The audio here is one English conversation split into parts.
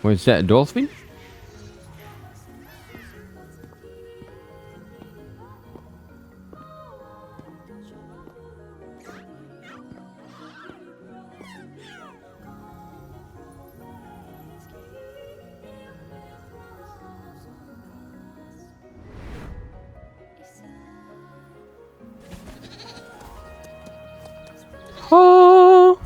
What is that, a dolphin? Oh!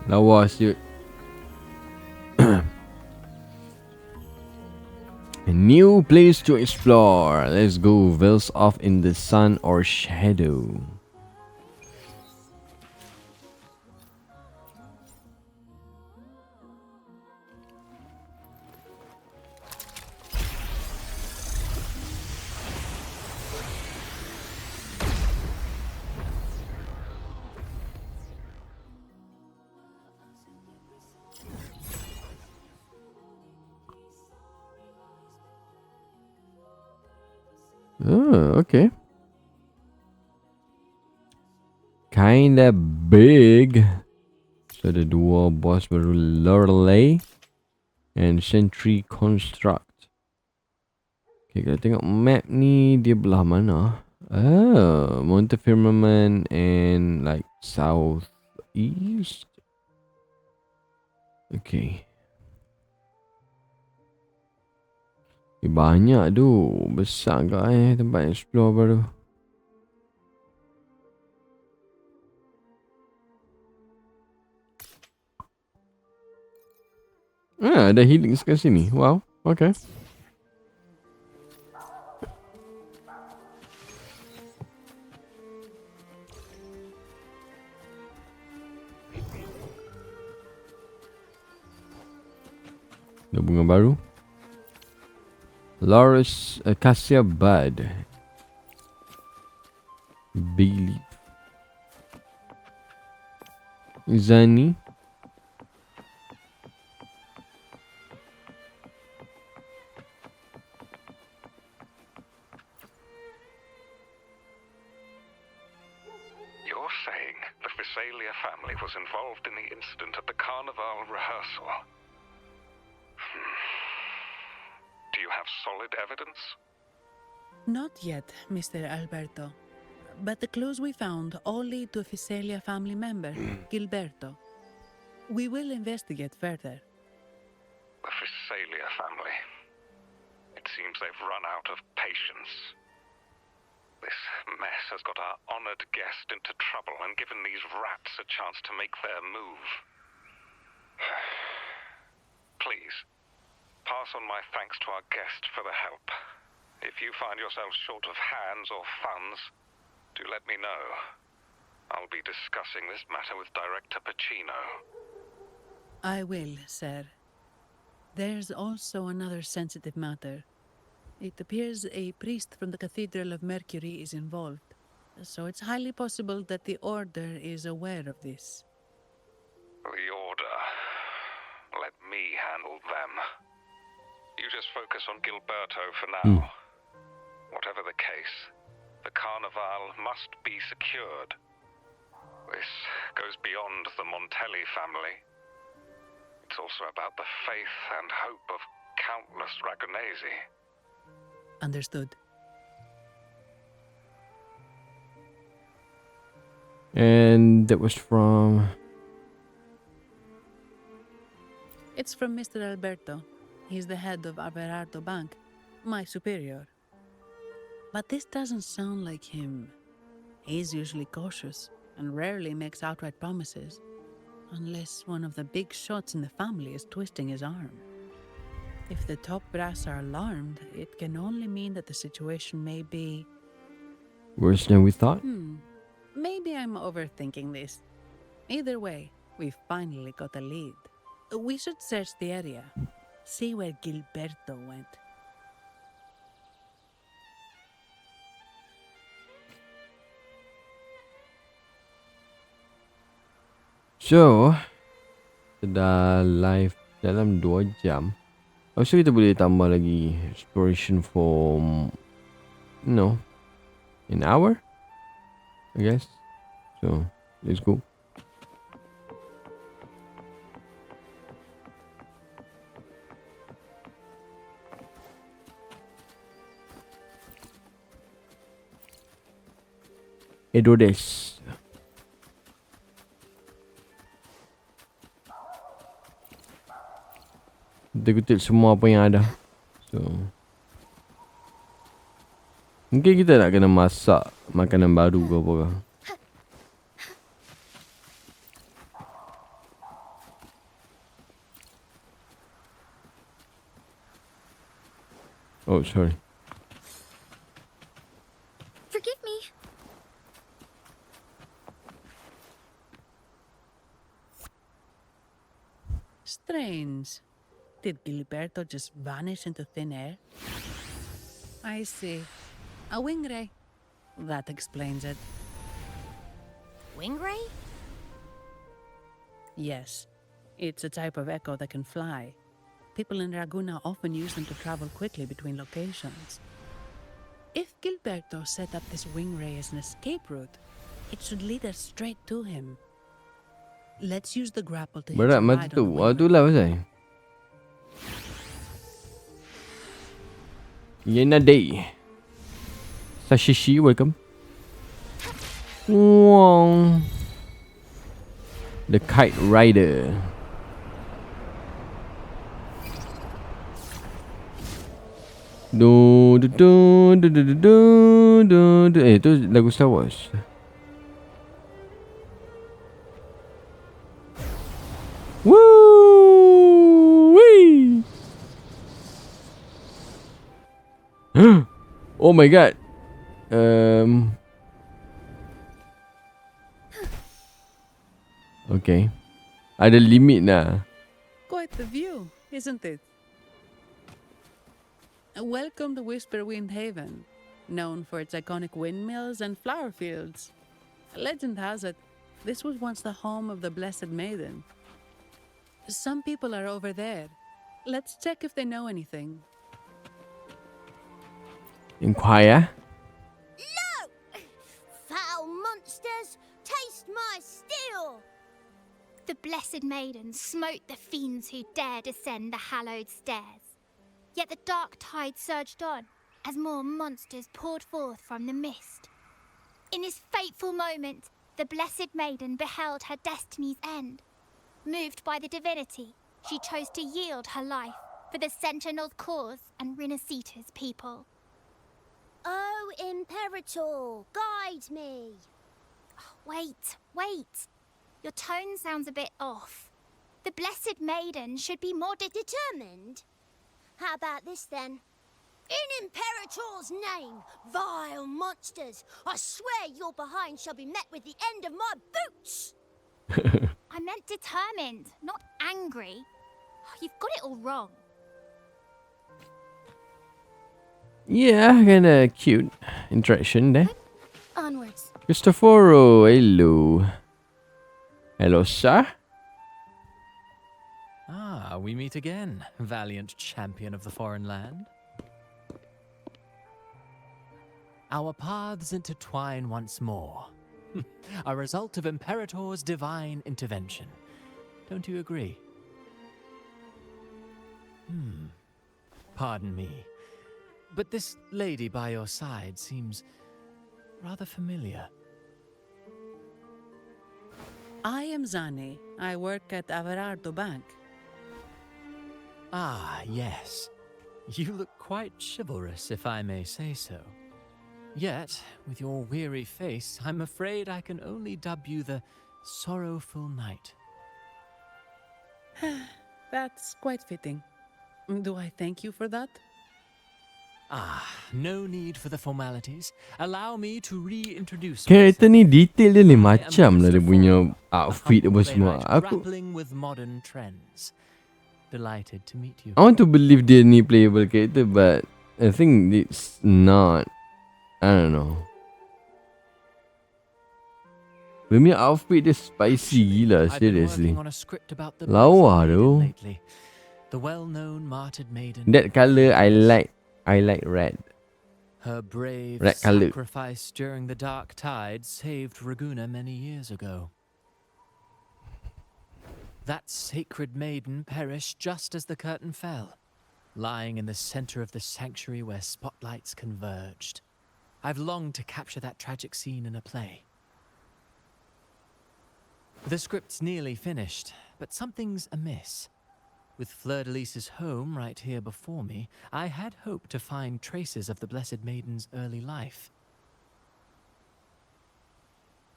Lawas je. A new place to explore. Let's go. Wells off in the sun or shadow. Oh, okay. Kinda big. So the dua boss baru Lorelei and Sentry Construct. Okay, kalau tengok map ni dia belah mana? Oh, Monte Firmament and like south east. Okay. Banyak tu. Besar ke tempat explore baru. Ada healing kat sini. Wow. Okay. Ada bunga baru. Loris Acacia Bud. Big leaf. Zani. You're saying the Visalia family was involved in the incident at the Carnival rehearsal? Do you have solid evidence? Not yet, Mr. Alberto. But the clues we found all lead to a Visalia family member, Gilberto. We will investigate further. The Visalia family. It seems they've run out of patience. This mess has got our honored guest into trouble and given these rats a chance to make their move. Please, pass on my thanks to our guest for the help. If you find yourself short of hands or funds, do let me know. I'll be discussing this matter with Director Pacino. I will, sir. There's also another sensitive matter. It appears a priest from the Cathedral of Mercury is involved, so it's highly possible that the Order is aware of this. The Order. Let me handle them. You just focus on Gilberto for now. Whatever the case, the Carnival must be secured. This goes beyond the Montelli family. It's also about the faith and hope of countless Ragonesi. Understood. And that was from... It's from Mr. Alberto. He's the head of Averardo Bank, my superior. But this doesn't sound like him. He's usually cautious and rarely makes outright promises, unless one of the big shots in the family is twisting his arm. If the top brass are alarmed, it can only mean that the situation may be... worse than we thought? Maybe I'm overthinking this. Either way, we finally got a lead. We should search the area. See where Gilberto went. So, dah live dalam 2 jam. Also kita boleh tambah lagi exploration for, an hour, I guess. So, let's go. Edo desu. Kita kutip semua apa yang ada. So, mungkin kita nak kena masak makanan baru ke apa ke. Oh, sorry. Forgive me. Strange. Did Gilberto just vanish into thin air? I see. A wing ray. That explains it. Wing ray? Yes. It's a type of echo that can fly. People in Raguna often use them to travel quickly between locations. If Gilberto set up this wing ray as an escape route, it should lead us straight to him. Let's use the grapple to hitch Berat a mata ride tu. on the wing ray. Itulah pasal. Yena Day. Sashishi, welcome. Wow. The Kite Rider. Du du du du du du du du du. Itu lagu Star Wars. Woo! Wee! Oh my god. Okay. Ada limit lah. Quite the view, isn't it? Welcome to Whisperwind Haven, known for its iconic windmills and flower fields. Legend has it, this was once the home of the Blessed Maiden. Some people are over there. Let's check if they know anything. Inquire. Foul monsters, taste my steel! The Blessed Maiden smote the fiends who dare descend the hallowed stairs. Yet the dark tide surged on as more monsters poured forth from the mist. In this fateful moment, the Blessed Maiden beheld her destiny's end. Moved by the divinity, she chose to yield her life for the Sentinel's cause and Rinasita's people. Oh, Imperator, guide me. Wait. Your tone sounds a bit off. The Blessed Maiden should be more Determined? How about this then? In Imperator's name, vile monsters, I swear your behind shall be met with the end of my boots! I meant determined, not angry. You've got it all wrong. Yeah, kinda cute interaction there. Onwards. Cristoforo, hello. Hello, sir. Ah, we meet again, valiant champion of the foreign land. Our paths intertwine once more. A result of Imperator's divine intervention. Don't you agree? Pardon me, but this lady by your side seems rather familiar. I am Zani. I work at Averardo Bank. Ah, yes. You look quite chivalrous, if I may say so. Yet, with your weary face, I'm afraid I can only dub you the Sorrowful Knight. That's quite fitting. Do I thank you for that? Ah, no need for the formalities. Allow me to reintroduce Karakter ni detail dia lain I am macam lah dia Mr. punya Ford, a outfit apa humble semua. playwright Aku grappling with modern trends. Delighted to meet you. I want to believe dia ni playable character, but I think it's not. I don't know. Dia punya outfit dia spicy gila, I've been seriously. working on a script about the Lawa Blessed tu. Maiden lately. The well-known martyred maiden. That colour I like. I like red. Her brave Red colour. sacrifice during the Dark Tide saved Raguna many years ago. That sacred maiden perished just as the curtain fell, lying in the center of the sanctuary where spotlights converged. I've longed to capture that tragic scene in a play. The script's nearly finished, but something's amiss. With Fleur-de-Lis's home right here before me, I had hoped to find traces of the Blessed Maiden's early life.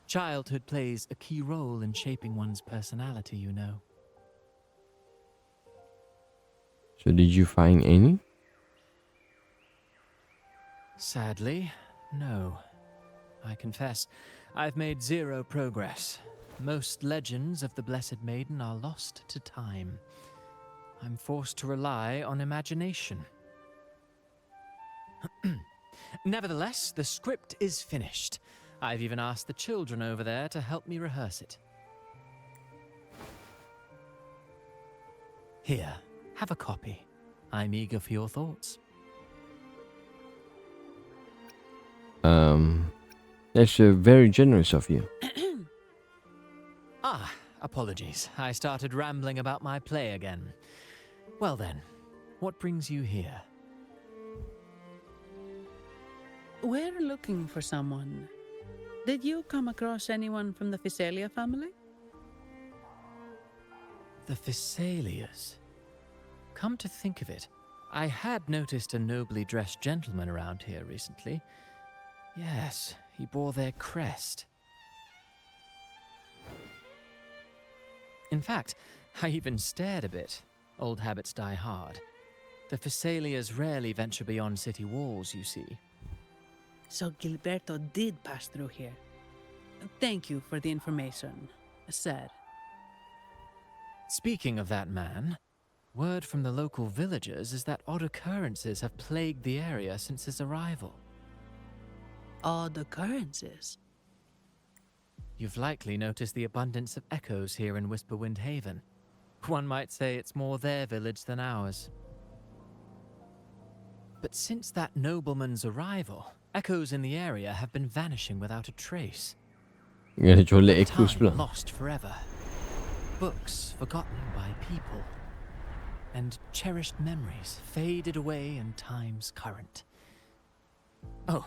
Childhood plays a key role in shaping one's personality, you know. So did you find any? Sadly, no. I confess, I've made zero progress. Most legends of the Blessed Maiden are lost to time. I'm forced to rely on imagination. Nevertheless, the script is finished. I've even asked the children over there to help me rehearse it. Here, have a copy. I'm eager for your thoughts. That's very generous of you. Apologies. I started rambling about my play again. Well then, what brings you here? We're looking for someone. Did you come across anyone from the Physalia family? The Physalias. Come to think of it, I had noticed a nobly dressed gentleman around here recently. Yes, he bore their crest. In fact, I even stared a bit. Old habits die hard. The Physalias rarely venture beyond city walls, you see. So Gilberto did pass through here. Thank you for the information, sir. Speaking of that man, word from the local villagers is that odd occurrences have plagued the area since his arrival. Odd occurrences? You've likely noticed the abundance of echoes here in Whisperwind Haven. One might say it's more their village than ours. But since that nobleman's arrival, echoes in the area have been vanishing without a trace. Kena colek ekus Time pula. lost forever. Books forgotten by people. And cherished memories faded away in time's current. Oh,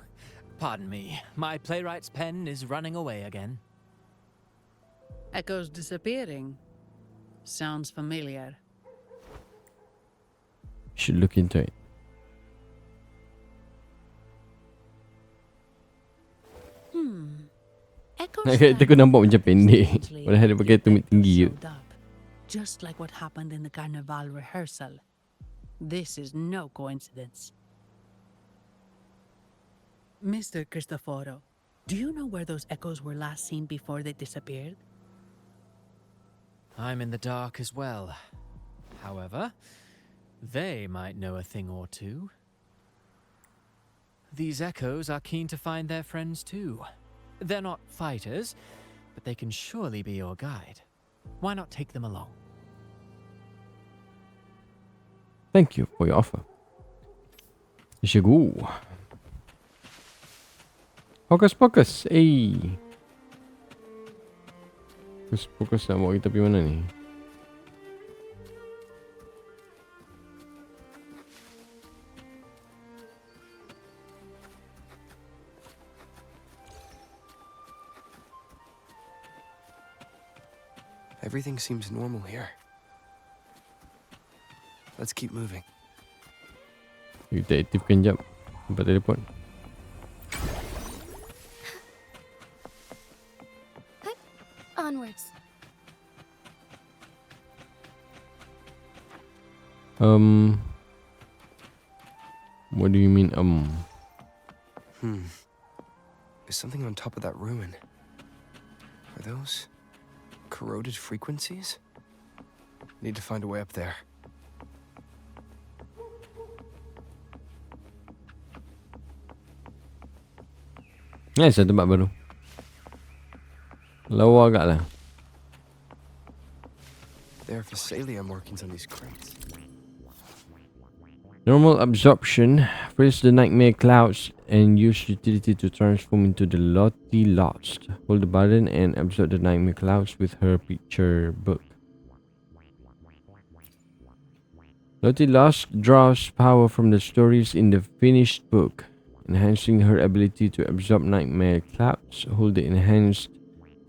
pardon me. My playwright's pen is running away again. Echoes disappearing. Sounds familiar. Should look into it. Echoes Kita kau nampak macam pendek. strangely Padahal dia pakai tumit tinggi je. showed up, just like what happened in the carnival rehearsal. This is no coincidence. Mr. Cristoforo, do you know where those echoes were last seen before they disappeared? I'm in the dark as well. However, they might know a thing or two. These echoes are keen to find their friends too. They're not fighters, but they can surely be your guide. Why not take them along? Thank you for your offer. Vi ska gå. Fokus, fokus. Ey. Fokus, fokus lah. Bawa kita pergi mana ni? Everything seems normal here. Let's keep moving. Kita aktifkan jap. Tempat telefon. Onwards. What do you mean, There's something on top of that ruin. Are those corroded frequencies? Need to find a way up there. Satu tempat baru. Lawa agak lah. There are Phasalia markings on these crates. Normal absorption. Freeze the nightmare clouds and use utility to transform into the Lottie Lost. Hold the button and absorb the nightmare clouds with her picture book. Lottie Lost draws power from the stories in the finished book, enhancing her ability to absorb nightmare clouds. Hold the enhanced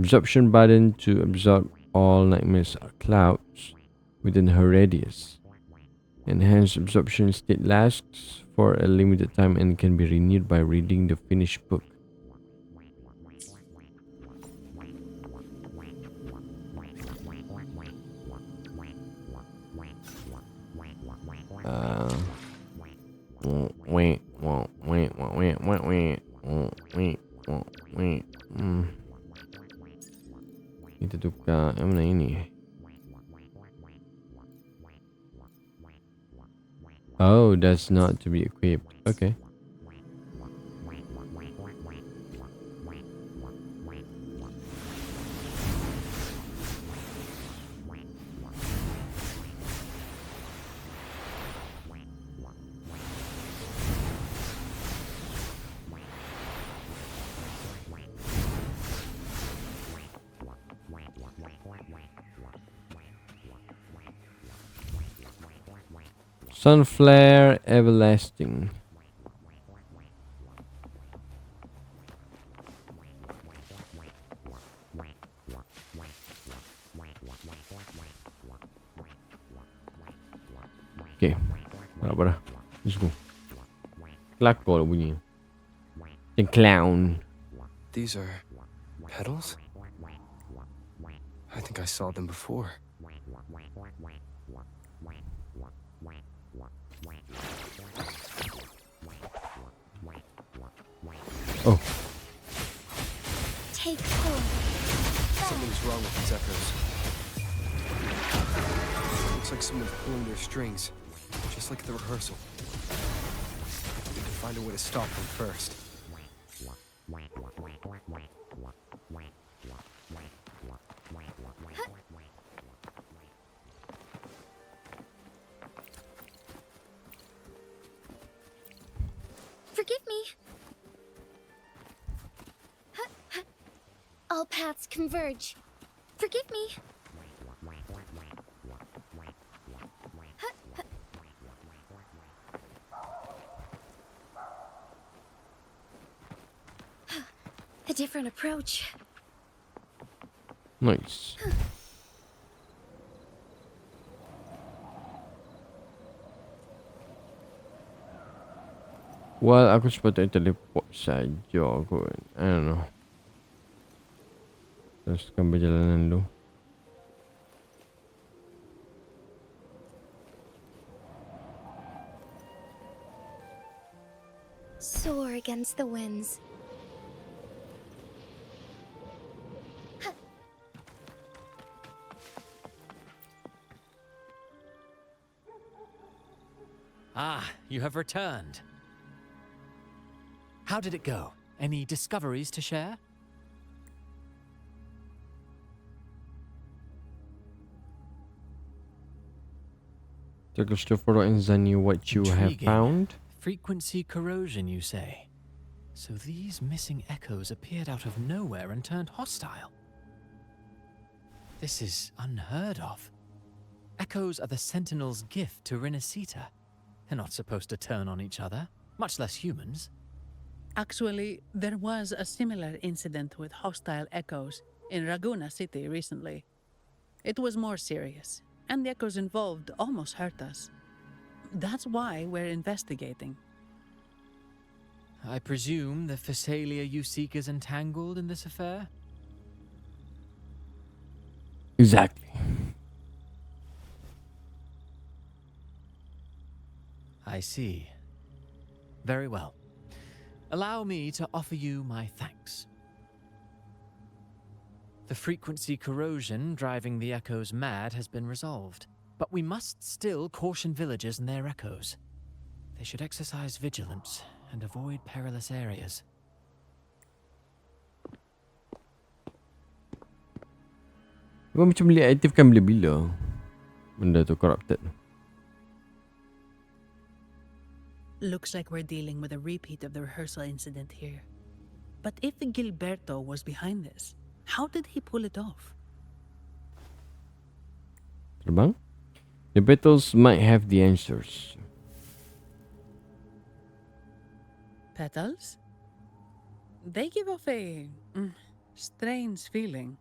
absorption button to absorb all nightmare clouds within her radius. Enhanced absorption state lasts for a limited time and can be renewed by reading the finished book. Kita tukar yang mana ini? Oh, that's not to be equipped. Okay. Sunflare Everlasting. Okay, apa dah? Let's go. Kelakor bunyi. The clown. These are petals? I think I saw them before. Oh, Take hold. Something's wrong with these echoes. Looks like someone's pulling their strings, just like at the rehearsal. We need to find a way to stop them first. Forgive me. All paths converge. Forgive me. A different approach. nice. Well, aku sepatutnya teleport saja kot. I don't know. Teruskan perjalanan dulu. Soar against the winds. Ah, you have returned. How did it go? Any discoveries to share? Take a step forward and Zani what you have Intriguing. found. Frequency corrosion, you say? So these missing echoes appeared out of nowhere and turned hostile. This is unheard of. Echoes are the Sentinel's gift to Rinasita. They're not supposed to turn on each other, much less humans. Actually, there was a similar incident with hostile echoes in Raguna City recently. It was more serious, and the echoes involved almost hurt us. That's why we're investigating. I presume the Phasalia you seek is entangled in this affair? Exactly. I see. Very well. Allow me to offer you my thanks. The frequency corrosion driving the echoes mad has been resolved, but we must still caution villagers and their echoes. They should exercise vigilance and avoid perilous areas. Kau macam boleh aktifkan bila-bila benda tu corrupted. Looks like we're dealing with a repeat of the rehearsal incident here. But if Gilberto was behind this, how did he pull it off? Terbang? The petals might have the answers. Petals? They give off a strange feeling.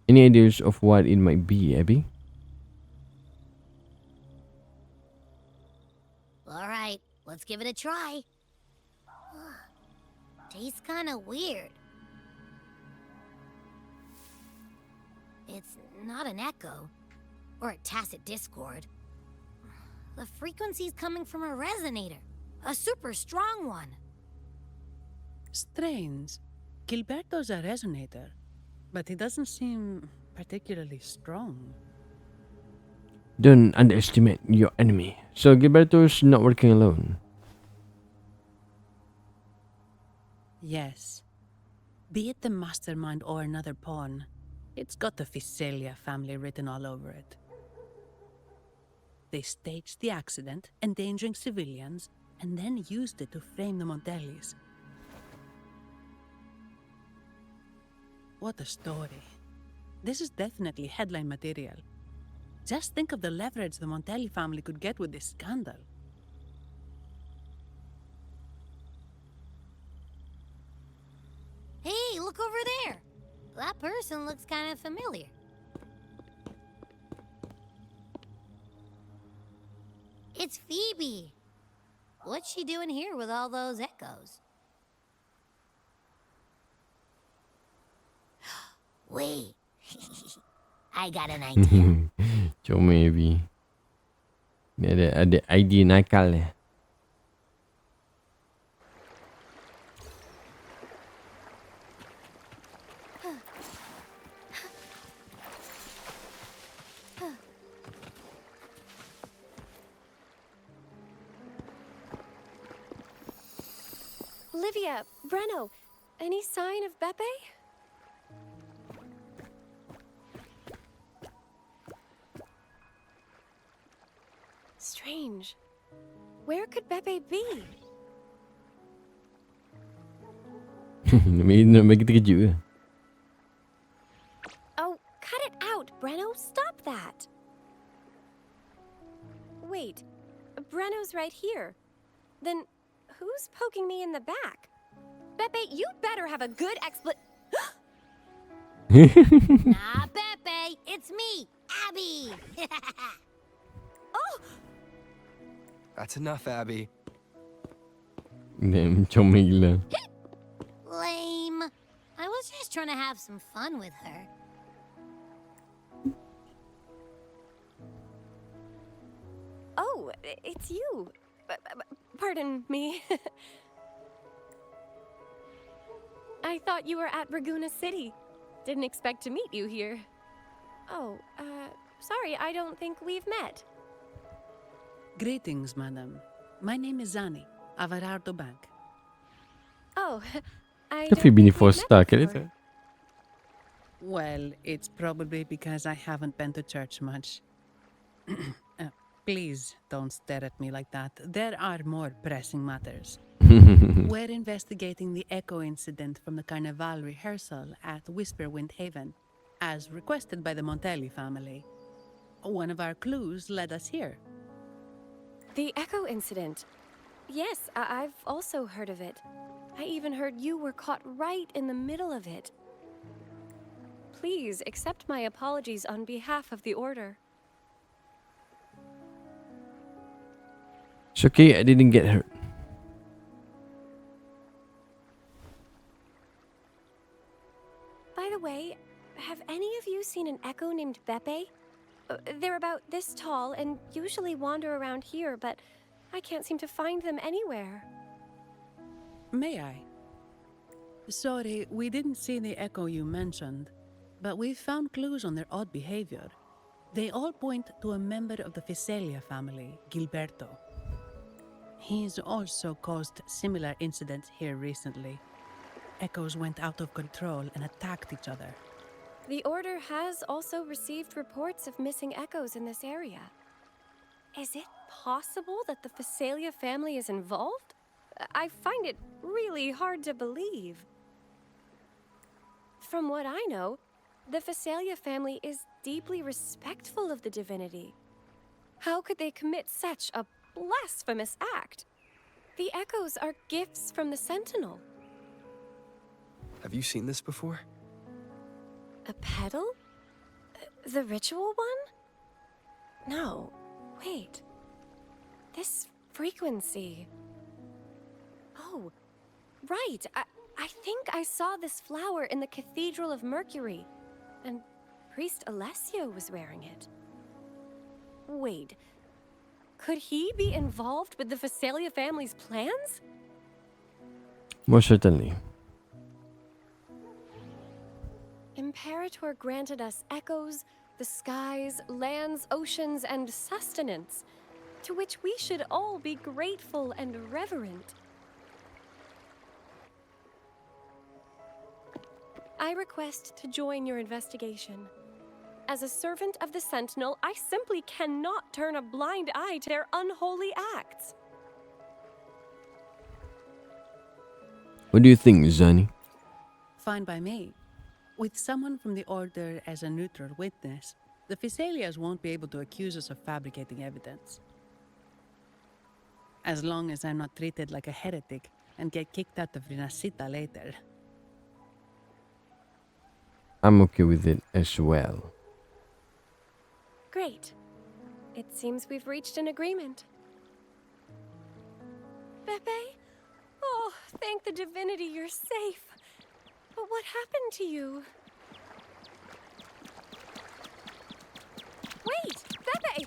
Any ideas of what it might be, Abby? All right, let's give it a try. Tastes kind of weird. It's not an echo or a tacit discord. The frequency's coming from a resonator, a super strong one. Strange. Gilberto's a resonator, but he doesn't seem particularly strong. Don't underestimate your enemy. So Gilberto's not working alone. Yes. Be it the mastermind or another pawn, it's got the Visalia family written all over it. They staged the accident, endangering civilians, and then used it to frame the Montellis. What a story. This is definitely headline material. Just think of the leverage the Montelli family could get with this scandal. Hey, look over there. That person looks kind of familiar. It's Phoebe. What's she doing here with all those echoes? Wait. I got an idea. Comel Abby. Ni ada idea nakal eh. Livia, Breno, any sign of Beppe? Strange. Where could Beppe be? Nak bagi terkejut ke? Oh, cut it out, Breno. Stop that. Wait, Breno's right here. Then who's poking me in the back? Beppe, you better have a good Nah, Pepe, it's me, Abby. Oh! That's enough, Abby. Damn, comel gila. Lame. I was just trying to have some fun with her. Oh, it's you. Pardon me. I thought you were at Raguna City. Didn't expect to meet you here. Oh, sorry, I don't think we've met. Greetings, madam. My name is Zani, Averardo Bank. Oh, I Kan don't Phoebe ni think we've 4 star met kan before. itu? Well, it's probably because I haven't been to church much. Please don't stare at me like that. There are more pressing matters. We're investigating the echo incident from the Carnival rehearsal at Whisperwind Haven, as requested by the Montelli family. One of our clues led us here. The Echo incident. Yes, I've also heard of it. I even heard you were caught right in the middle of it. Please accept my apologies on behalf of the Order. It's okay, I didn't get hurt. By the way, have any of you seen an Echo named Beppe? They're about this tall and usually wander around here, but I can't seem to find them anywhere. May I? Sorry, we didn't see the echo you mentioned, but we found clues on their odd behavior. They all point to a member of the Visalia family, Gilberto. He's also caused similar incidents here recently. Echoes went out of control and attacked each other. The Order has also received reports of missing echoes in this area. Is it possible that the Phasalia family is involved? I find it really hard to believe. From what I know, the Phasalia family is deeply respectful of the divinity. How could they commit such a blasphemous act? The echoes are gifts from the Sentinel. Have you seen this before? A pedal? The ritual one? No, wait. This frequency. Oh, right. I think I saw this flower in the Cathedral of Mercury, and Priest Alessio was wearing it. Wait, could he be involved with the Phasalia family's plans? Most certainly. Imperator granted us echoes, the skies, lands, oceans, and sustenance, to which we should all be grateful and reverent. I request to join your investigation. As a servant of the Sentinel, I simply cannot turn a blind eye to their unholy acts. What do you think, Zani? Fine by me. With someone from the Order as a neutral witness, the Phasalias won't be able to accuse us of fabricating evidence. As long as I'm not treated like a heretic and get kicked out of Rinascita later. I'm okay with it as well. Great. It seems we've reached an agreement. Pepe? Oh, thank the divinity you're safe. But what happened to you? Wait! Pepe!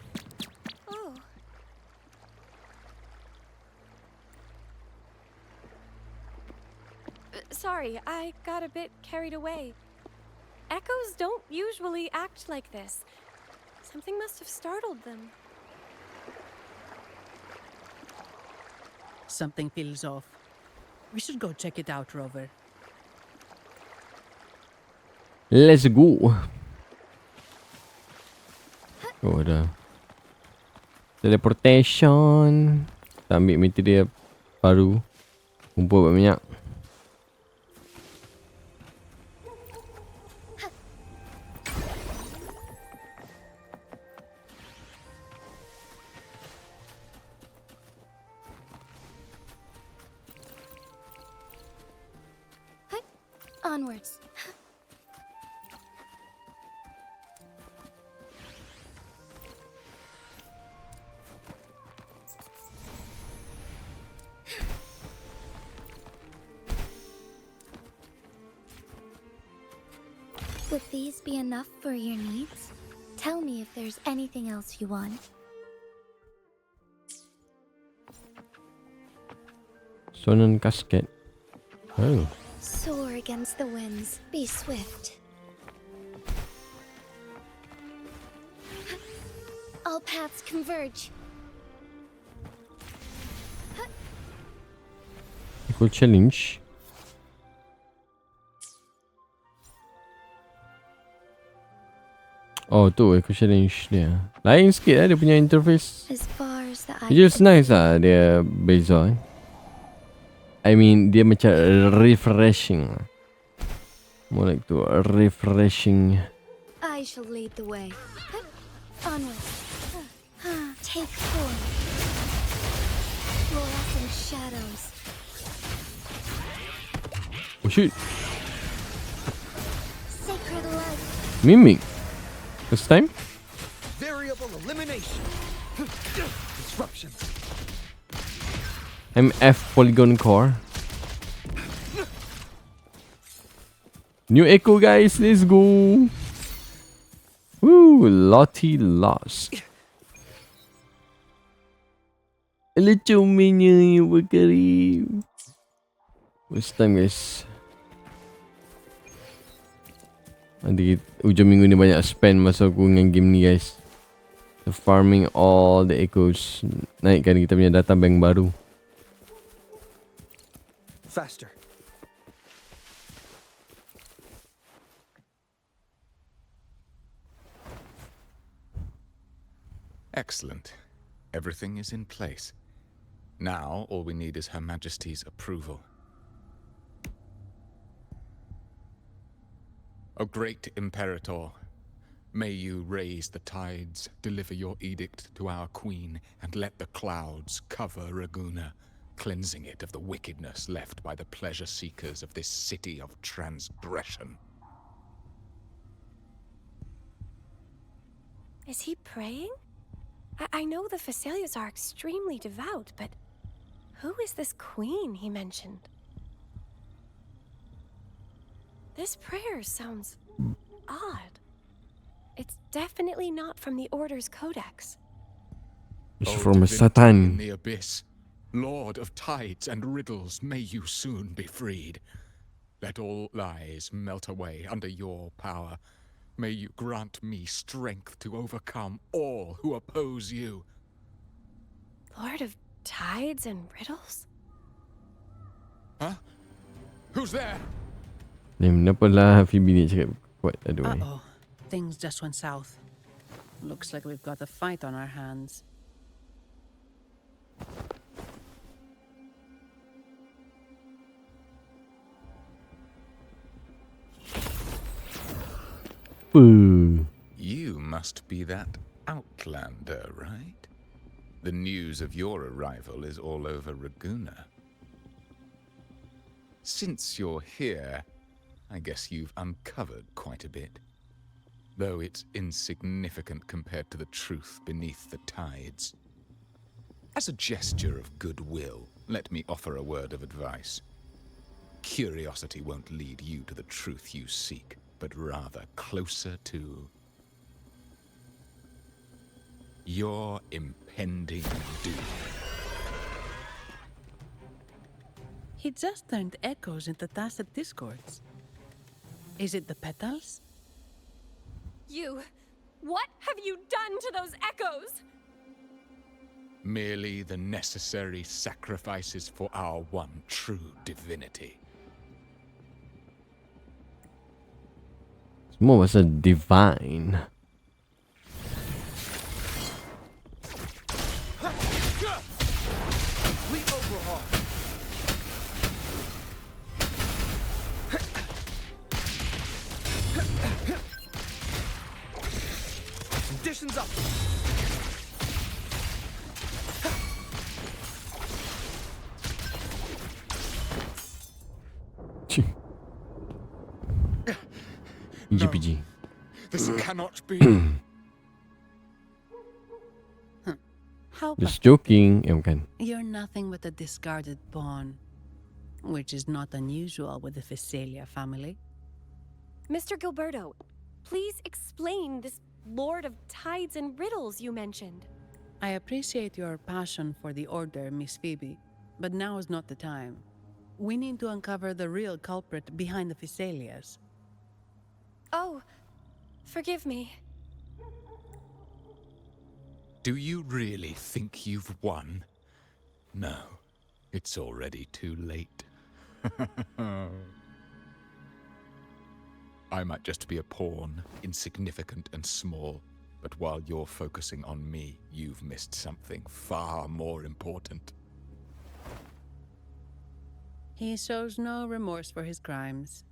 Oh. Sorry, I got a bit carried away. Echoes don't usually act like this. Something must have startled them. Something feels off. We should go check it out, Rover. Let's go. Oh, ada teleportation. Kita ambil material baru. Kumpul banyak. Onwards. Would these be enough for your needs? Tell me if there's anything else you want. Sonon casket. Oh. Soar against the winds. Be swift. All paths converge. Equal challenge. Oh tu equal challenge dia. Lain sikit lah dia punya interface. As far as the eye. It just nice lah dia beza. I mean dia macam refreshing. More like tu refreshing. I shall lead the way. Onward. Take form. Fluorescent shadows. Oh shit. Sacred light. Mimic. First time? Variable elimination. Disruption. I'm F polygon core. New echo guys, let's go. Woo, Lottie lost. Lucu minyak berkari. First time guys. Nanti ujung minggu ni banyak spend masa aku dengan game ni guys. So farming all the echoes. Naikkan kita punya data bank baru. Faster. Excellent. Everything is in place. Now, all we need is Her Majesty's approval. O great Imperator, may you raise the tides, deliver your edict to our queen, and let the clouds cover Raguna, cleansing it of the wickedness left by the pleasure-seekers of this city of transgression. Is he praying? I know the Facilias are extremely devout, but who is this queen he mentioned? This prayer sounds odd. It's definitely not from the Order's Codex. It's O from a divinity in Satan. the abyss, Lord of tides and riddles, may you soon be freed. Let all lies melt away under your power. May you grant me strength to overcome all who oppose you. Lord of Tides and Riddles? Huh? Who's there? Ni kenapa lah Phoebe ni cakap kuat aduh. Uh-oh. Things just went south. Looks like we've got a fight on our hands. Apa? You must be that outlander, right? The news of your arrival is all over Raguna. Since you're here, I guess you've uncovered quite a bit. Though it's insignificant compared to the truth beneath the tides. As a gesture of goodwill, let me offer a word of advice. Curiosity won't lead you to the truth you seek, but rather closer to your impending doom. He just turned echoes into tacit discords. Is it the petals? What have you done to those echoes? Merely the necessary sacrifices for our one true divinity. Semua pasal divine. Complete overhaul. Conditions up. PG. This cannot be. How Just joking. Bukan. You're nothing but a discarded pawn, which is not unusual with the Visalia family. Mr. Gilberto, please explain this Lord of Tides and Riddles you mentioned. I appreciate your passion for the Order, Miss Phoebe, but now is not the time. We need to uncover the real culprit behind the Visalias. Oh, forgive me. Do you really think you've won? No, it's already too late. I might just be a pawn, insignificant and small, but while you're focusing on me, you've missed something far more important. He shows no remorse for his crimes.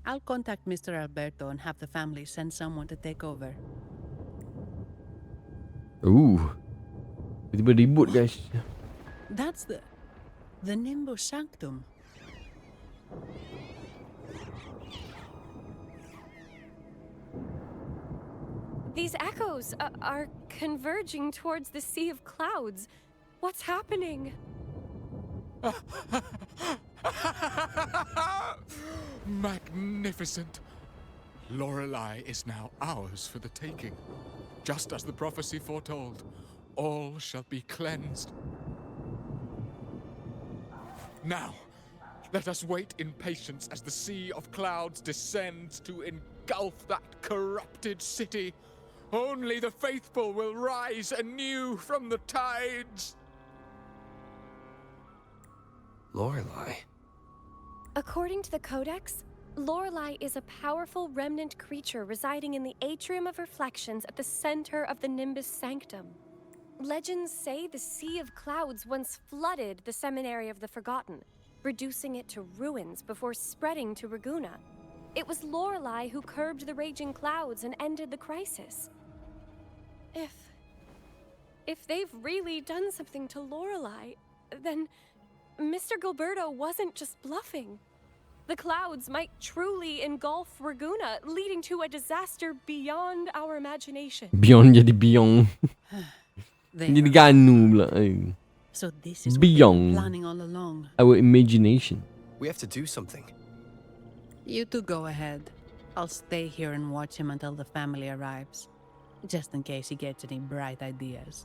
I'll contact Mr. Alberto and have the family send someone to take over. Tiba-tiba ribut guys. That's the Nimbus Sanctum. These echoes are converging towards the Sea of Clouds. What's happening? Magnificent! Lorelei is now ours for the taking. Just as the prophecy foretold, all shall be cleansed. Now, let us wait in patience as the Sea of Clouds descends to engulf that corrupted city. Only the faithful will rise anew from the tides. Lorelei. According to the Codex, Lorelei is a powerful remnant creature residing in the Atrium of Reflections at the center of the Nimbus Sanctum. Legends say the Sea of Clouds once flooded the Seminary of the Forgotten, reducing it to ruins before spreading to Raguna. It was Lorelei who curbed the raging clouds and ended the crisis. If they've really done something to Lorelei, then Mr. Gilberto wasn't just bluffing. The clouds might truly engulf Raguna, leading to a disaster beyond our imagination. Beyond jadi beyond. They Jadi are- ganu pula. Ay. So this is what they've been Beyond planning all along. our imagination. We have to do something. You two go ahead. I'll stay here and watch him until the family arrives. Just in case he gets any bright ideas.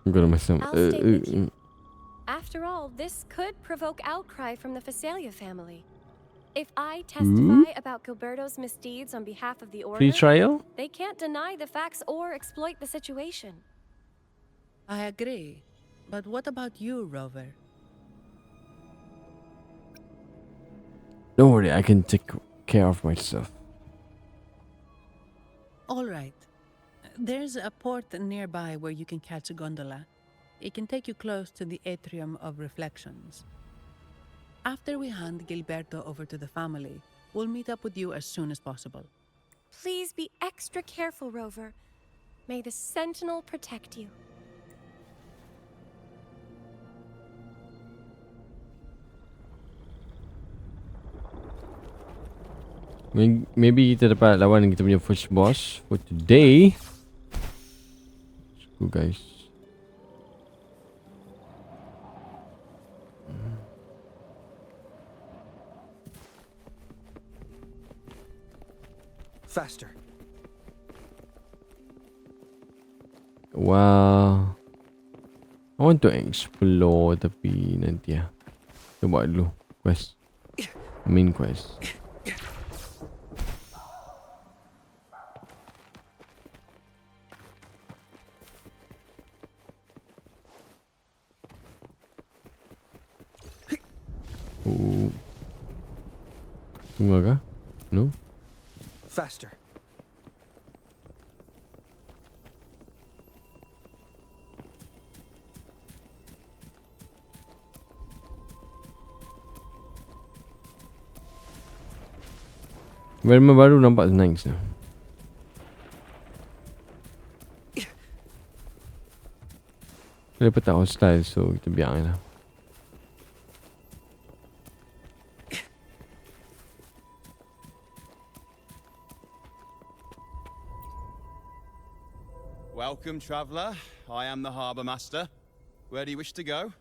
I'm gonna mess up. I'll stay with you. After all, this could provoke outcry from the Fasalia family. If I testify about Gilberto's misdeeds on behalf of the Order, Pre-trial? they can't deny the facts or exploit the situation. I agree. But what about you, Rover? Don't worry, I can take care of myself. All right. There's a port nearby where you can catch a gondola. It can take you close to the Atrium of Reflections. After we hand Gilberto over to the family, we'll meet up with you as soon as possible. Please be extra careful, Rover. May the Sentinel protect you. Maybe kita dapat lawan kita punya first boss for today. Let's go, guys. Faster. Wow. I want to explore tapi nanti lah. Kita buat dulu quest. Main quest. Oh. Tunggu kah? No? Faster. Environment baru nampak nice lah. Lepas tak hostile, so kita biar lah. Welcome, traveller. I am the harbour master. Where do you wish to go?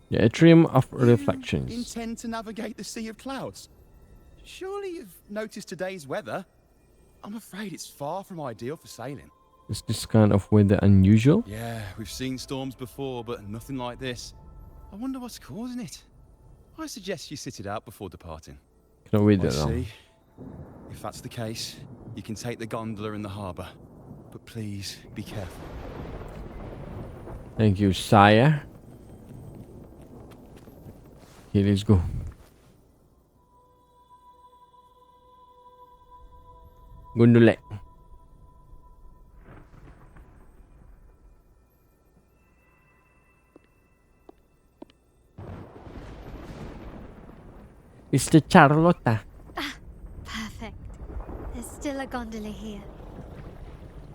The Atrium of You Reflections. intend to navigate the Sea of Clouds? Surely you've noticed today's weather? I'm afraid it's far from ideal for sailing. Is this kind of weather unusual? Yeah, we've seen storms before, but nothing like this. I wonder what's causing it. I suggest you sit it out before departing. Cannot wait I that long. see. If that's the case, you can take the gondola in the harbour. But please, be careful. Thank you, sire. Okay, let's go. Gondola. Mr. Charlotta. Perfect. There's still a gondola here.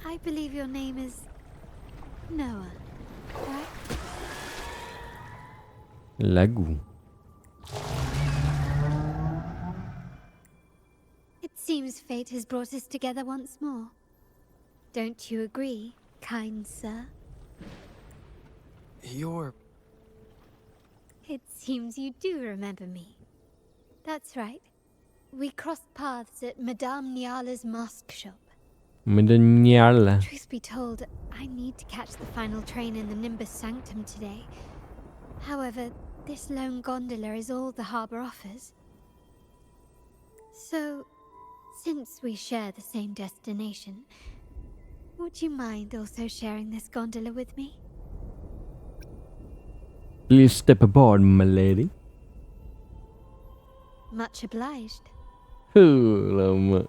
I believe your name is Noah, right? Lagu. It seems fate has brought us together once more. Don't you agree, kind sir? You're... It seems you do remember me. That's right. We crossed paths at Madame Niala's mask shop. Medanyala. Truth be told, I need to catch the final train in the Nimbus Sanctum today. However, this lone gondola is all the harbour offers. So, since we share the same destination, would you mind also sharing this gondola with me? Please step aboard, my lady. Much obliged. Lama.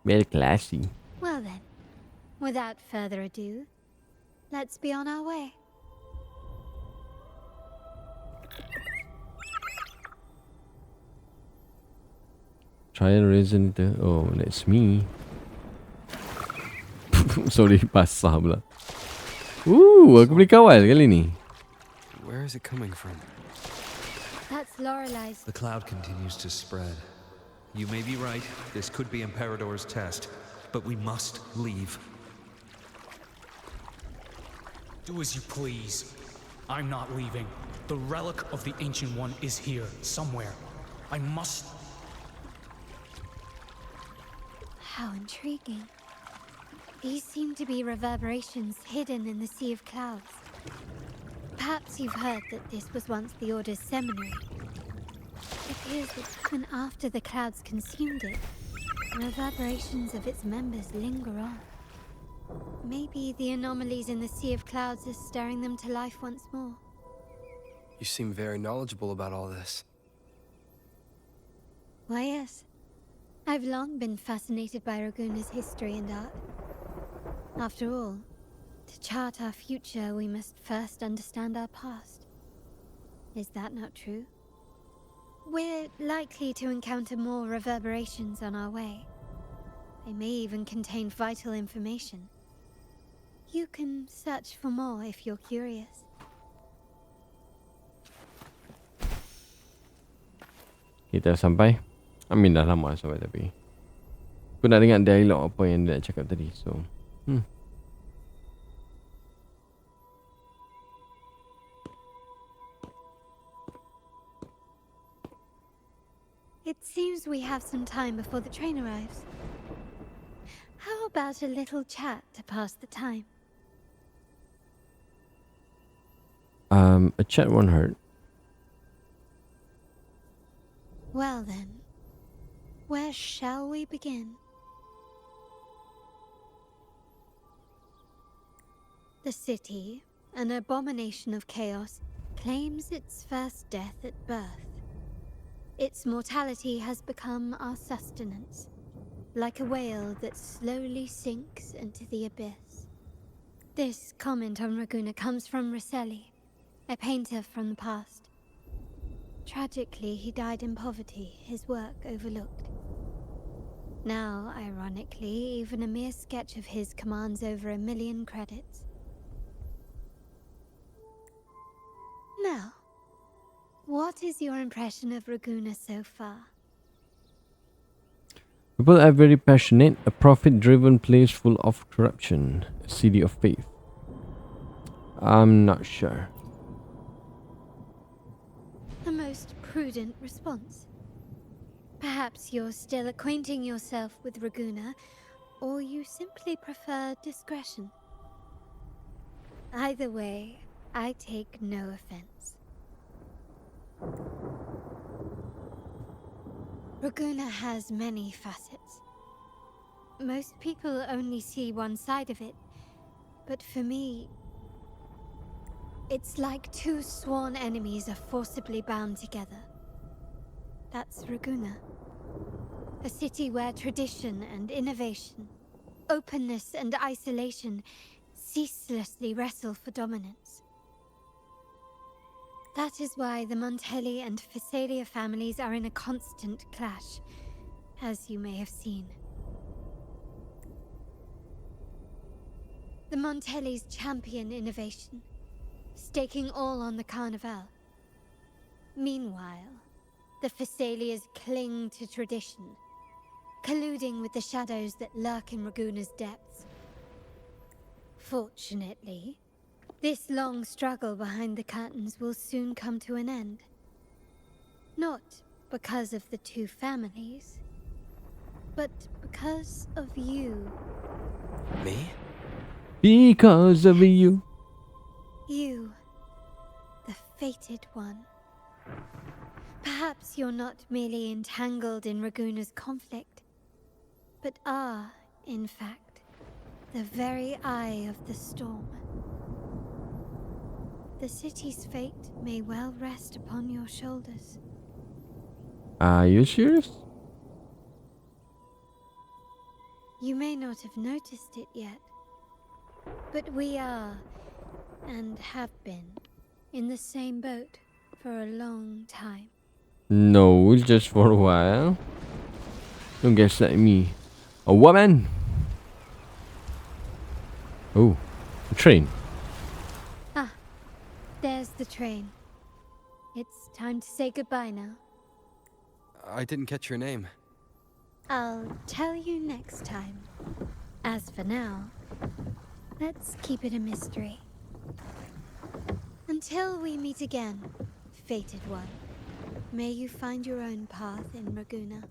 Very classy. Well then, without further ado, let's be on our way. Try and reason the. Oh, that's me. Sorry, basah pula. Aku boleh kawal kali ni. Where is it coming from? That's Lorelei's. The cloud continues to spread. You may be right, this could be Imperador's test, but we must leave. Do as you please. I'm not leaving. The relic of the Ancient One is here, somewhere. I must... How intriguing. These seem to be reverberations hidden in the Sea of Clouds. Perhaps you've heard that this was once the Order's seminary. It appears that even after the clouds consumed it, the reverberations of its members linger on. Maybe the anomalies in the Sea of Clouds are stirring them to life once more. You seem very knowledgeable about all this. Why, yes. I've long been fascinated by Raguna's history and art. After all, to chart our future, we must first understand our past. Is that not true? We're likely to encounter more reverberations on our way. They may even contain vital information. You can search for more if you're curious. Kita sampai. Amin dah lama sampai tapi. Aku nak dengar dialog apa yang dia nak cakap tadi. So, It seems we have some time before the train arrives. How about a little chat to pass the time? A chat won't hurt. Well then, where shall we begin? The city, an abomination of chaos, claims its first death at birth. Its mortality has become our sustenance, like a whale that slowly sinks into the abyss. This comment on Raguna comes from Rosselli, a painter from the past. Tragically, he died in poverty, his work overlooked. Now, ironically, even a mere sketch of his commands over 1 million credits. Now, what is your impression of Raguna so far? People are very passionate, a profit-driven place full of corruption, a city of faith. I'm not sure. A most prudent response. Perhaps you're still acquainting yourself with Raguna, or you simply prefer discretion. Either way, I take no offense. Raguna has many facets. Most people only see one side of it, but for me, it's like two sworn enemies are forcibly bound together. That's Raguna. A city where tradition and innovation, openness and isolation ceaselessly wrestle for dominance. That is why the Montelli and Phasalia families are in a constant clash, as you may have seen. The Montellis champion innovation, staking all on the Carnival. Meanwhile, the Phasalias cling to tradition, colluding with the shadows that lurk in Raguna's depths. Fortunately, this long struggle behind the curtains will soon come to an end. Not because of the two families, but because of you. Me? Because of you. You, the fated one. Perhaps you're not merely entangled in Raguna's conflict, but are, in fact, the very eye of the storm. The city's fate may well rest upon your shoulders. Are you serious? You may not have noticed it yet, but we are, and have been, in the same boat for a long time. No, just for a while. Don't guess at me. A woman! Oh, a train. Ah, there's the train. It's time to say goodbye now. I didn't catch your name. I'll tell you next time. As for now, let's keep it a mystery. Until we meet again, fated one, may you find your own path in Raguna.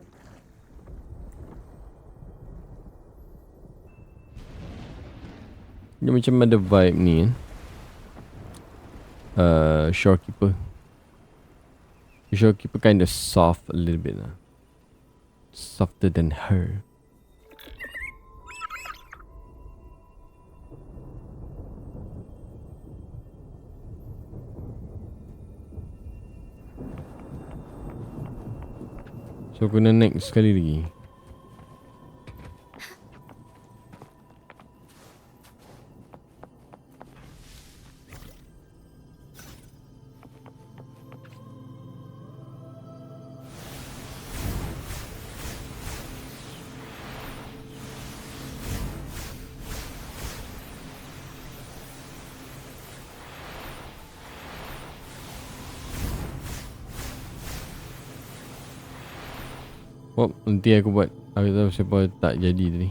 Dia macam ada vibe ni kan. Shorekeeper. Shorekeeper kind of soft a little bit lah. Softer than her. So guna naik sekali lagi. Oh, nanti aku buat. Aku tahu siapa tak jadi tadi.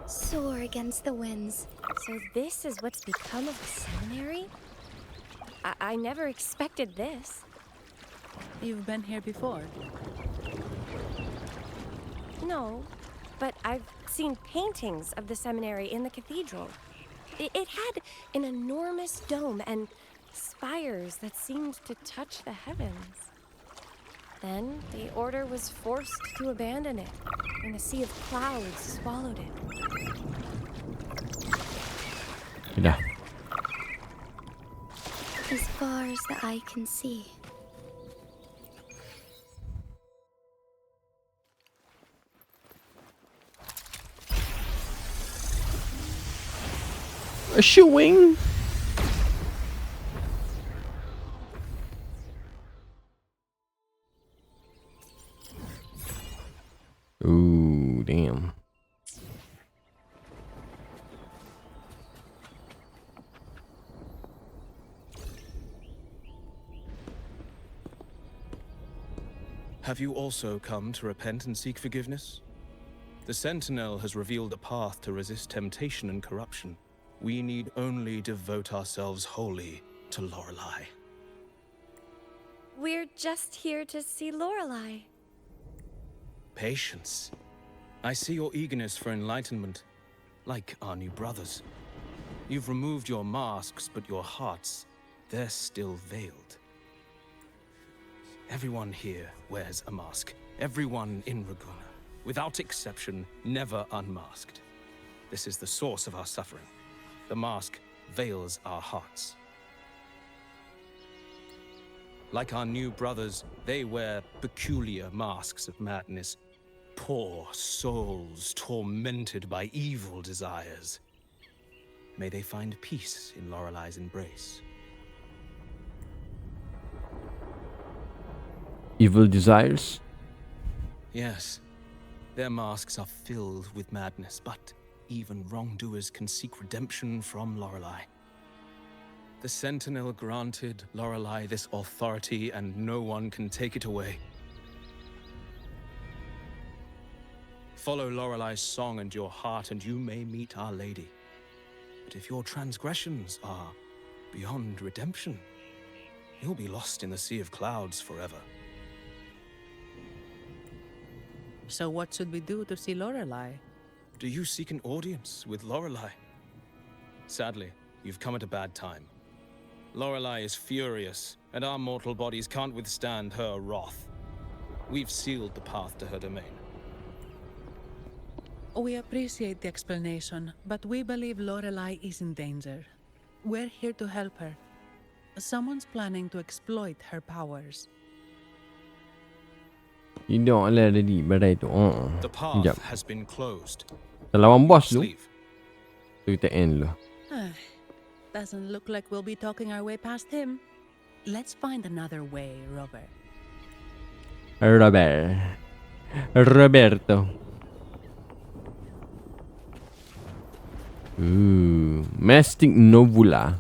Soar against the winds. So this is what's become of the seminary? I never expected this. You've been here before? No, but I've seen paintings of the seminary in the cathedral. It had an enormous dome and spires that seemed to touch the heavens. Then the order was forced to abandon it, and a sea of clouds swallowed it. Dah. As far as the eye can see. A shoeing. Ooh, damn. Have you also come to repent and seek forgiveness? The Sentinel has revealed a path to resist temptation and corruption. We need only devote ourselves wholly to Lorelei. We're just here to see Lorelei. Patience. I see your eagerness for enlightenment, like our new brothers. You've removed your masks, but your hearts, they're still veiled. Everyone here wears a mask. Everyone in Raguna, without exception, never unmasked. This is the source of our suffering. The mask veils our hearts. Like our new brothers, they wear peculiar masks of madness. Poor souls tormented by evil desires. May they find peace in Lorelei's embrace. Evil desires? Yes, their masks are filled with madness, but even wrongdoers can seek redemption from Lorelei. The Sentinel granted Lorelei this authority, and no one can take it away. Follow Lorelei's song and your heart, and you may meet Our Lady. But if your transgressions are beyond redemption, you'll be lost in the sea of clouds forever. So what should we do to see Lorelei? Do you seek an audience with Lorelei? Sadly, you've come at a bad time. Lorelei is furious, and our mortal bodies can't withstand her wrath. We've sealed the path to her domain. We appreciate the explanation, but we believe Lorelei is in danger. We're here to help her. Someone's planning to exploit her powers. Tidak lah tadi badai tu. The Sekejap. path has been closed. Kita lawan bos tu. Sleeve. So kita end dulu. Doesn't look like we'll be talking our way past him. Let's find another way, Robert. Roberto. Mastic Nuvola.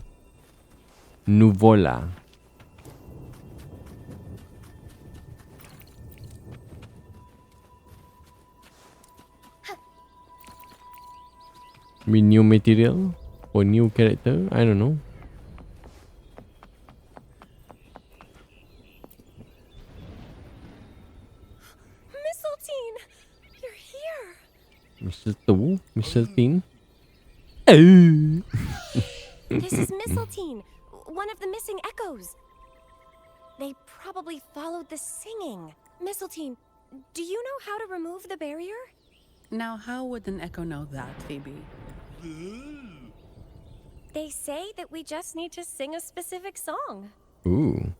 Be new material or new character? I don't know. Mistletoe, you're here. Mistletoe. This is Mistletoe, one of the missing echoes. They probably followed the singing. Mistletoe, do you know how to remove the barrier? Now, how would an echo know that, Phoebe? They say that we just need to sing a specific song. Ooh.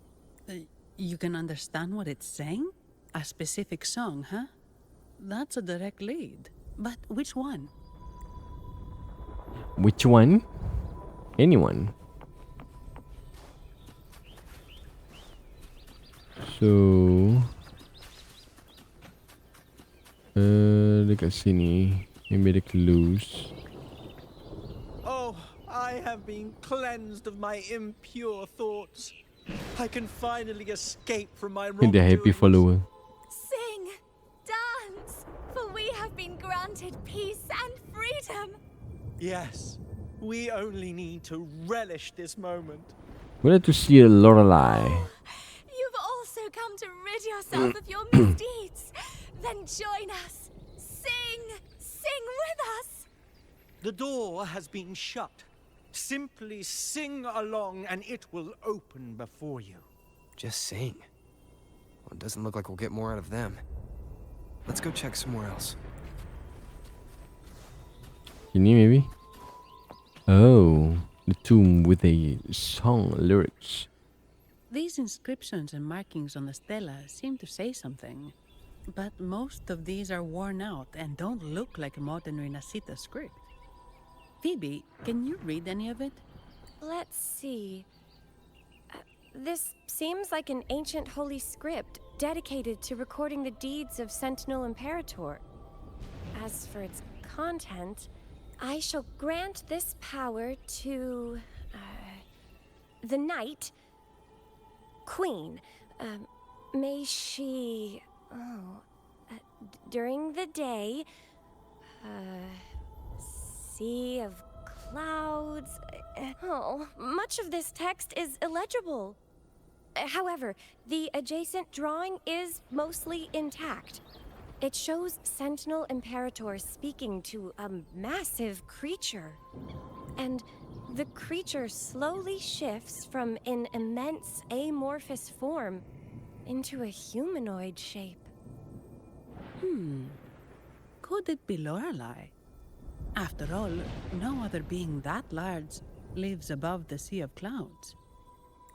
You can understand what it's saying? A specific song, huh? That's a direct lead. But which one? Which one? Anyone. So dekat sini. Maybe the clues. Oh, I have been cleansed of my impure thoughts. I can finally escape from my The happy wrongdoings. follower. Sing, dance, for we have been granted peace and freedom. Yes, we only need to relish this moment. We have to see a Lorelei. You've also come to rid yourself of your misdeeds. Then join us. Sing with us. The door has been shut. Simply sing along and it will open before you. Just sing. Well, it doesn't look like we'll get more out of them. Let's go check somewhere else. Sini maybe? Oh, the tomb with a song lyrics. These inscriptions and markings on the stela seem to say something. But most of these are worn out and don't look like a modern Renacita script. Phoebe, can you read any of it? Let's see. This seems like an ancient holy script dedicated to recording the deeds of Sentinel Imperator. As for its content, I shall grant this power to the Knight Queen. May she during the day sea of clouds. Much of this text is illegible. However, the adjacent drawing is mostly intact. It shows Sentinel Imperator speaking to a massive creature. And the creature slowly shifts from an immense amorphous form into a humanoid shape. Could it be Lorelei? After all, no other being that large lives above the sea of clouds.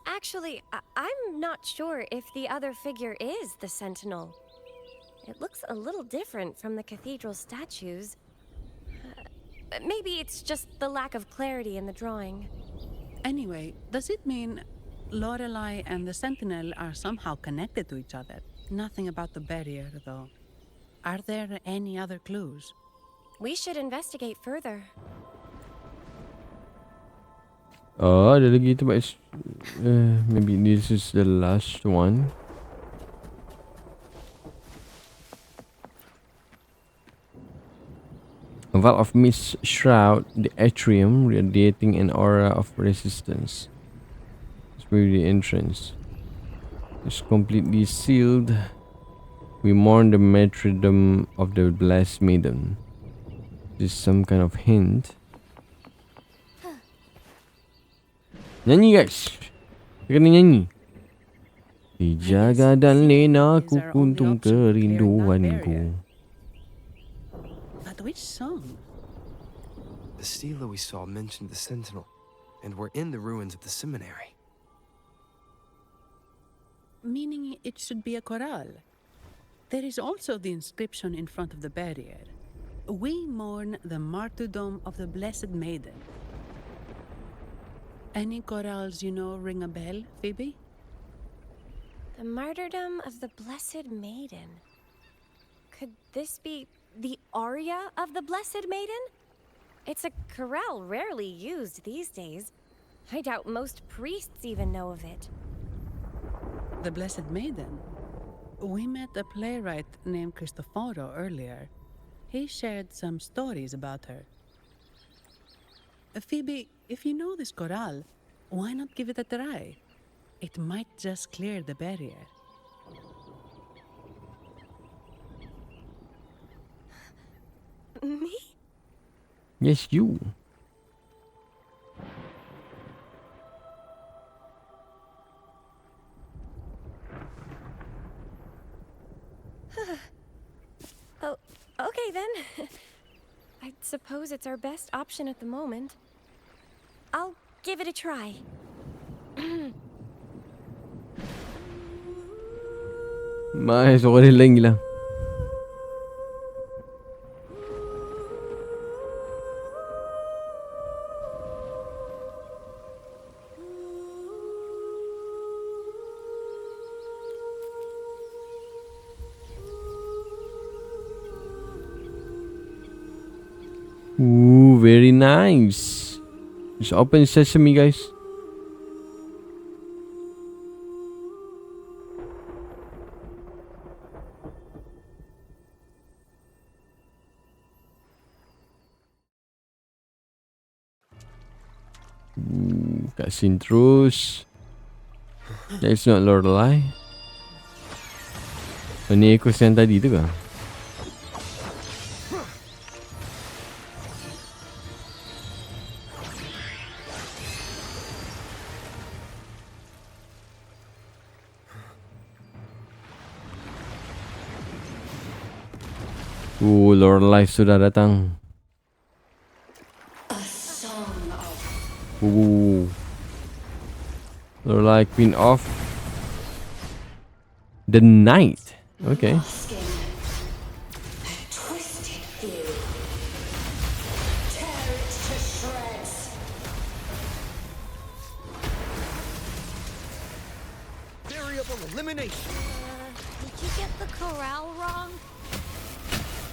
Actually, I'm not sure if the other figure is the Sentinel. It looks a little different from the cathedral statues. Maybe it's just the lack of clarity in the drawing. Anyway, does it mean Lorelei and the Sentinel are somehow connected to each other? Nothing about the barrier, though. Are there any other clues? We should investigate further. Oh, ada lagi tempat. Maybe this is the last one. A valve of mist shroud the atrium, radiating an aura of resistance. It's maybe the entrance. It's completely sealed. We mourn the martyrdom of the blessed maiden. This is some kind of hint. Nyanyi guys. Kita kena nyanyi. Dijaga dan lena ku kuntung kerinduanku. But which song? The stela we saw mentioned the Sentinel, and we're in the ruins of the seminary. Meaning it should be a chorale. There is also the inscription in front of the barrier. We mourn the martyrdom of the Blessed Maiden. Any chorales you know ring a bell, Phoebe? The martyrdom of the Blessed Maiden. Could this be the aria of the Blessed Maiden? It's a chorale rarely used these days. I doubt most priests even know of it. The Blessed Maiden? We met a playwright named Cristoforo earlier. He shared some stories about her. Phoebe, if you know this chorale, why not give it a try? It might just clear the barrier. Me? Yes, you. Oh, okay then. I suppose it's our best option at the moment. I'll give it a try. Mai, suka rin lang. Ooh, very nice. It's open sesame, guys. Cutscene terus. That's not Lorelai. Oh, ni ekos yang tadi tu kah? Lorelai sudah datang. Lorelai, Queen of the Night. Okay. Variable elimination. Did you get the chorale wrong?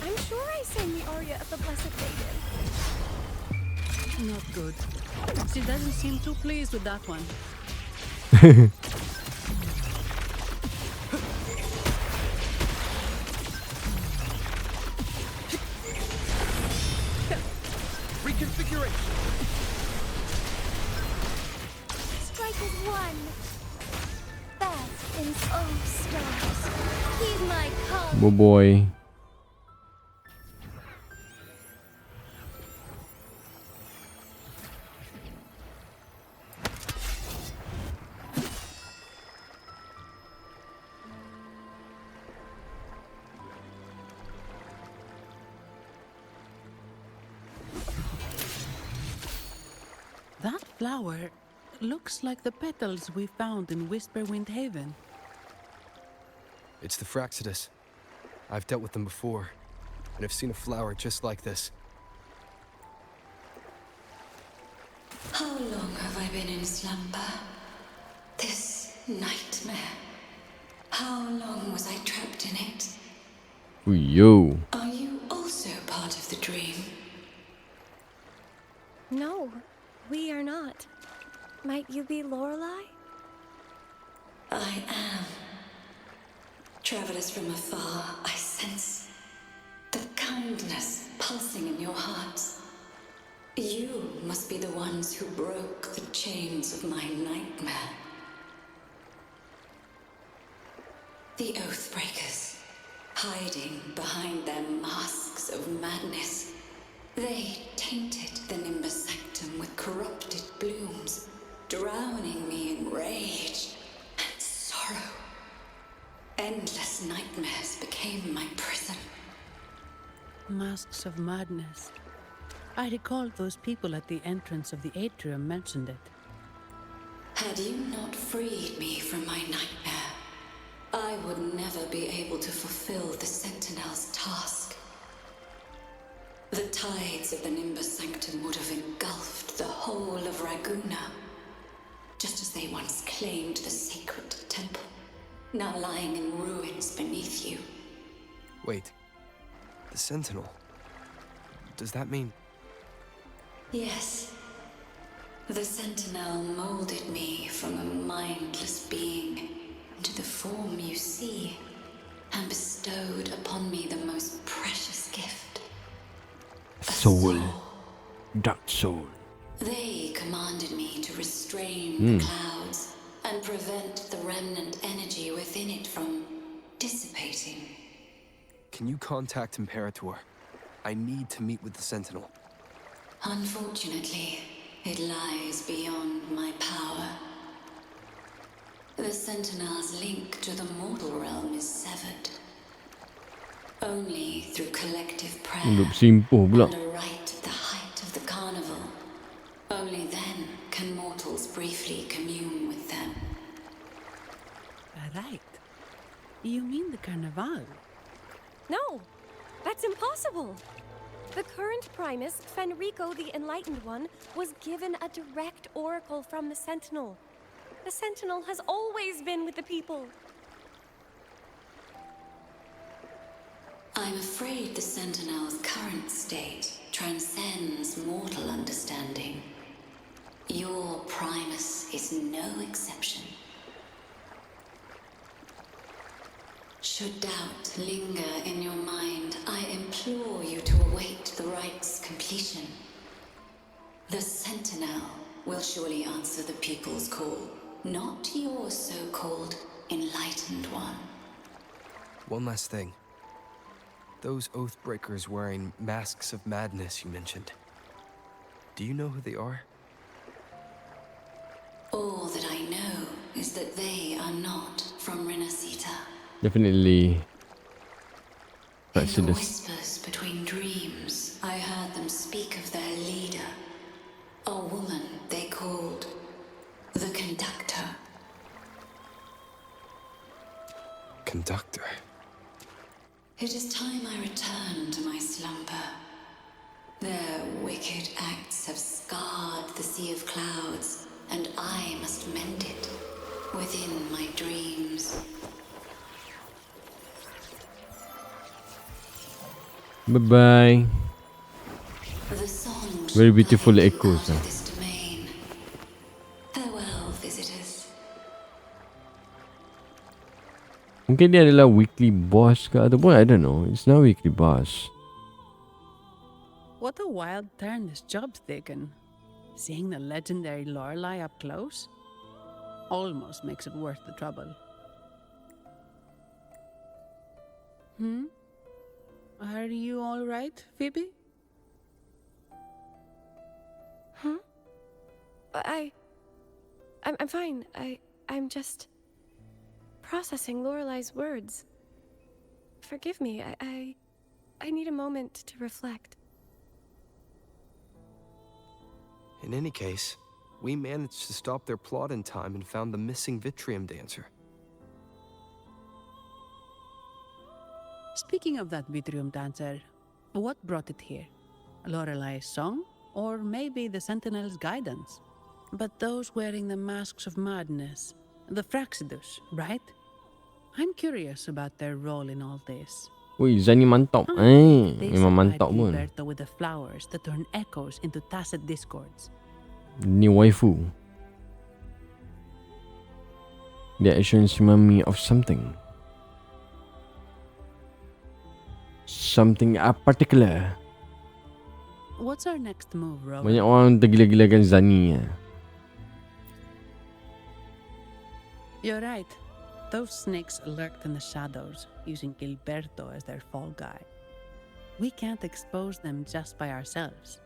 I'm sure I sang the aria of the Blessed Maiden. Not good. She doesn't seem too pleased with that one. Reconfiguration. Strikers one. Best in stars. Heed my call. Oh boy. That flower looks like the petals we found in Whisperwind Haven. It's the Fraxidus. I've dealt with them before, and I've seen a flower just like this. How long have I been in slumber? This nightmare. How long was I trapped in it? Ooh, yo. Are you also part of the dream? No, we are not. Might you be Lorelai? I am. Travelers from afar, I sense the kindness pulsing in your hearts. You must be the ones who broke the chains of my nightmare. The Oathbreakers, hiding behind their masks of madness. They tainted the Nimbus Sanctum with corrupted blooms, drowning me in rage and sorrow. Endless nightmares became my prison. Masks of madness. I recall those people at the entrance of the atrium mentioned it. Had you not freed me from my nightmare, I would never be able to fulfill the Sentinel's task. The tides of the Nimbus Sanctum would have engulfed the whole of Raguna, just as they once claimed the sacred temple, now lying in ruins beneath you. Wait. The Sentinel. Does that mean... Yes. The Sentinel molded me from a mindless being into the form you see, and bestowed upon me the most precious gift. Soul. Dark soul. They commanded me to restrain the clouds and prevent the remnant energy within it from dissipating. Can you contact Imperator? I need to meet with the Sentinel. Unfortunately, it lies beyond my power. The Sentinel's link to the mortal realm is severed. Only through collective prayer and a rite at the height of the carnival. Only then can mortals briefly commune with them. Right. You mean the Carnival? No, that's impossible. The current Primus, Fenrico the Enlightened One, was given a direct oracle from the Sentinel. The Sentinel has always been with the people. I'm afraid the Sentinel's current state transcends mortal understanding. Your Primus is no exception. Should doubt linger in your mind, I implore you to await the rite's completion. The Sentinel will surely answer the people's call, not your so-called Enlightened One. One last thing. Those Oathbreakers wearing masks of madness you mentioned. Do you know who they are? All that I know is that they are not from Renacita. Definitely. In the whispers between dreams, I heard them speak of their leader, a woman they called the Conductor. Conductor? It is time I return to my slumber. Their wicked acts have scarred the Sea of Clouds, and I must mend it within my dreams. Bye-bye. The song Very beautiful echoes. of this domain. Farewell, visitors. Mungkin dia adalah weekly boss ke ataupun I don't know. It's not weekly boss. What a wild turn this job's taken. Seeing the legendary Lorelei up close almost makes it worth the trouble. Are you all right, Phoebe? Huh? I'm fine. I'm just processing Lorelei's words. Forgive me. I need a moment to reflect. In any case, we managed to stop their plot in time and found the missing Vitrium dancer. Speaking of that Vitrium dancer, what brought it here? Lorelei's song? Or maybe the Sentinel's guidance? But those wearing the masks of madness, the Fraxidus, right? I'm curious about their role in all this. Ui, Zani mantap. They Memang supplied mantap pun. Gilberto with the flowers that turn echoes into tacit discords. Ni waifu. Their actions remind me of something. Something particular. What's our next move, Rowan? Banyak orang tergila-gilakan Zani. You're right. Those snakes lurked in the shadows, using Gilberto as their fall guy. We can't expose them just by ourselves.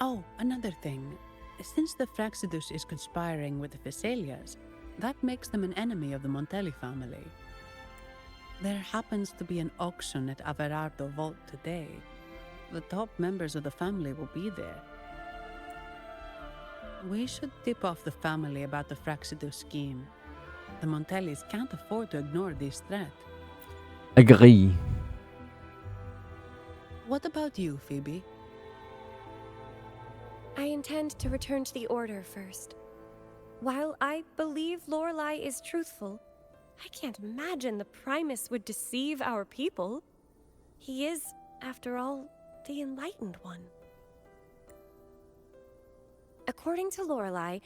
Oh, another thing. Since the Fraxidus is conspiring with the Physaelias, that makes them an enemy of the Montelli family. There happens to be an auction at Averardo Vault today. The top members of the family will be there. We should tip off the family about the Fraxidus scheme. The Montellis can't afford to ignore this threat. Agree. What about you, Phoebe? I intend to return to the Order first. While I believe Lorelei is truthful, I can't imagine the Primus would deceive our people. He is, after all, the Enlightened One. According to Lorelei,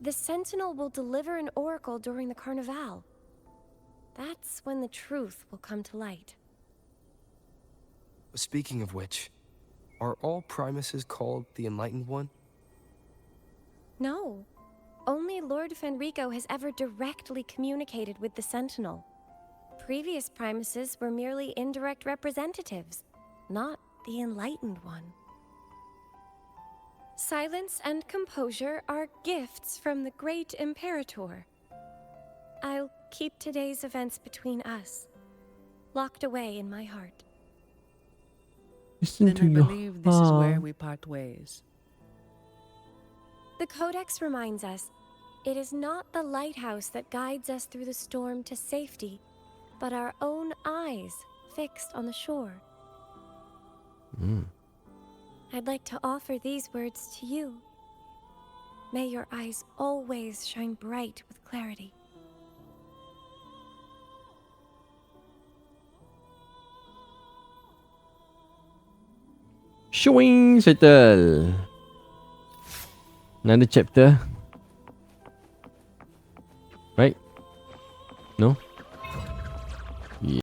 the Sentinel will deliver an oracle during the Carnival. That's when the truth will come to light. Speaking of which, are all Primuses called the Enlightened One? No. Only Lord Fenrico has ever directly communicated with the Sentinel. Previous Primuses were merely indirect representatives, not the Enlightened One. Silence and composure are gifts from the great Imperator. I'll keep today's events between us, locked away in my heart. Listen Then to I your believe this is where heart. we part ways. The Codex reminds us, it is not the lighthouse that guides us through the storm to safety, but our own eyes fixed on the shore. I'd like to offer these words to you. May your eyes always shine bright with clarity. Shwing, settle. Another chapter. Right? No?